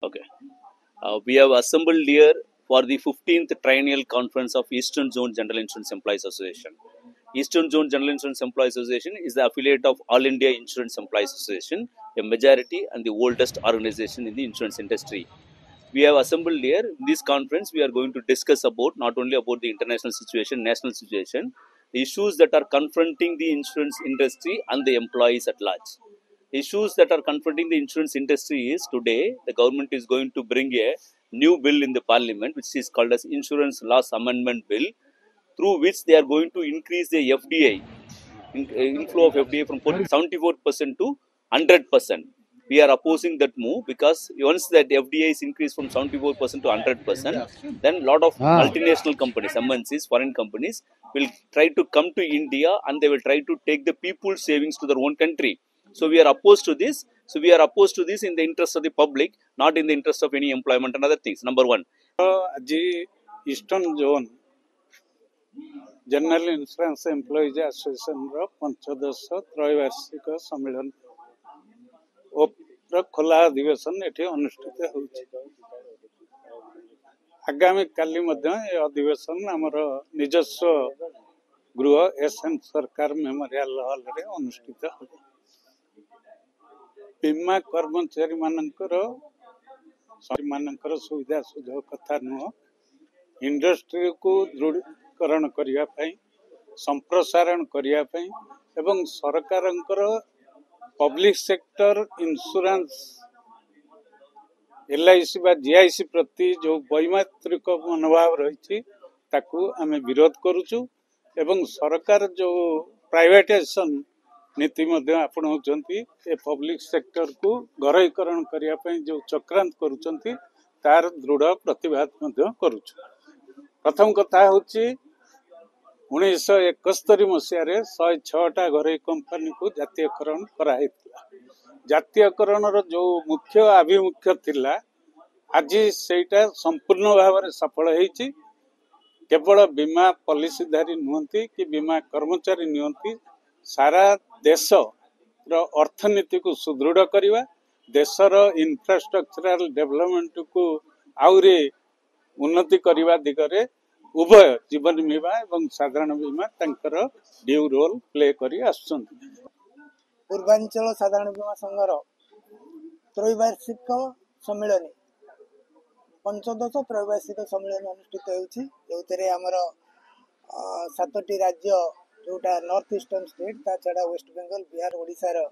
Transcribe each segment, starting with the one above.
Okay. We have assembled here for the 15th Triennial Conference of Eastern Zone General Insurance Employees Association. Eastern Zone General Insurance Employees Association is the affiliate of All India Insurance Employees Association, a majority and the oldest organization in the insurance industry. We have assembled here. In this conference, we are going to discuss about not only about the international situation, national situation, the issues that are confronting the insurance industry and the employees at large. Issues that are confronting the insurance industry is today the government is going to bring a new bill in the parliament which is called as Insurance Laws Amendment Bill, through which they are going to increase the FDI, inflow of FDI from 74% to 100%. We are opposing that move because once that FDI is increased from 74% to 100%, then a lot of multinational companies, MNCs, foreign companies will try to come to India and they will try to take the people's savings to their own country. So we are opposed to this. So we are opposed to this in the interest of the public, not in the interest of any employment and other things. Number one. Eastern Zone General Insurance Employees Association पंचदश त्रैवार्षिक सम्मेलन खोला अधिवेशन एठी अनुष्ठित होउछि। आगामी काली अधिवेशन आमर निजस्व गृह SN सरकार memorial hall रे अनुष्ठित होछि। बीमा कर्मचारी मानकर सुविधा सुझाव कथा नुह, इंडस्ट्री को दृढ़ीकरण करने, संप्रसारण करने एवं सरकार पब्लिक सेक्टर इंश्योरेंस LIC बा GIC प्रति जो वैमात्रिक मनोभाव रही आम विरोध करुचु एवं सरकार जो प्राइवेटाइजेशन नीति आपणाउछंती ए पब्लिक सेक्टर को घरोईकरण करने जो चक्रांत करुचंती तार दृढ़ प्रतिवाद करुचु। प्रथम कथा होची 1971 मसीह 106टा घरोई कंपनी को जातीयकरण कराइथिला। जातीयकरण जो मुख्य आभिमुख्य थिला आज सेटा संपूर्ण भाव में सफल होईची। केवल बीमा पॉलिसीधारी नुहंती कि बीमा कर्मचारी नुहंती, सारा देश अर्थनीति को सुदृढ़ करवा, देशर इंफ्रास्ट्रक्चरल डेवलपमेंट को आउरे उन्नति करने दिगरे उभय जीवन बीमा एवं साधारण बीमा तंकर ड्यू रोल प्ले करी आसुछंती। पूर्वांचल साधारण बीमा संघर त्रैवार्षिक सम्मेलन पंचदश त्रैवार्षिक सम्मेलन अनुष्ठित होउछि। जोतरे हमर 7टी राज्य जोटा नॉर्थ ईस्टर्न स्टेट ता छड़ा वेस्ट बेंगल, बिहार, ओडिशा रो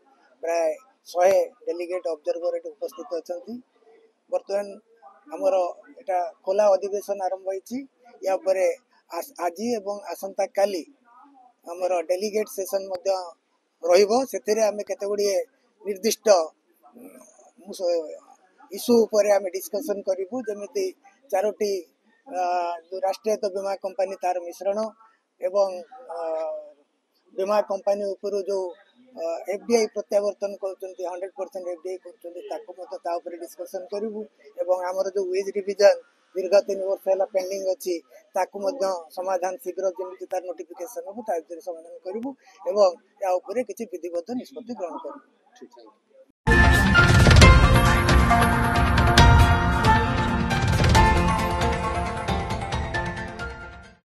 प्राय 100 डेलीगेट ऑब्जर्वर उपस्थित अछंती। वर्तमान हमर एटा खोला अधिवेशन आरंभ होइछि। या परे आज एवं आसंता काली हमर डेलीगेट सेशन मध्य रहिबो। सेथिरे हमें केतेगुडी निर्दिष्ट इशू उपरे हमें डिस्कशन करिबु, जेमिति 4टी राष्ट्रीय बीमा कंपनी तार मिश्रण एवं बीमा कंपनी ऊपर जो FDI प्रत्यावर्तन करछंती 100% FDI करछंती ताको मत ता ऊपर डिस्कशन करिवु। एवं हमर जो वेज रिवीजन दीर्घ 3 वर्ष हला पेंडिंग अछि ताको मध्य समाधान शीघ्र जेमिति तार नोटिफिकेशन हो ता भितर समाधान करिवु एवं या ऊपर किछि विधिवत निष्पत्ति ग्रहण करिवु। ठीक है।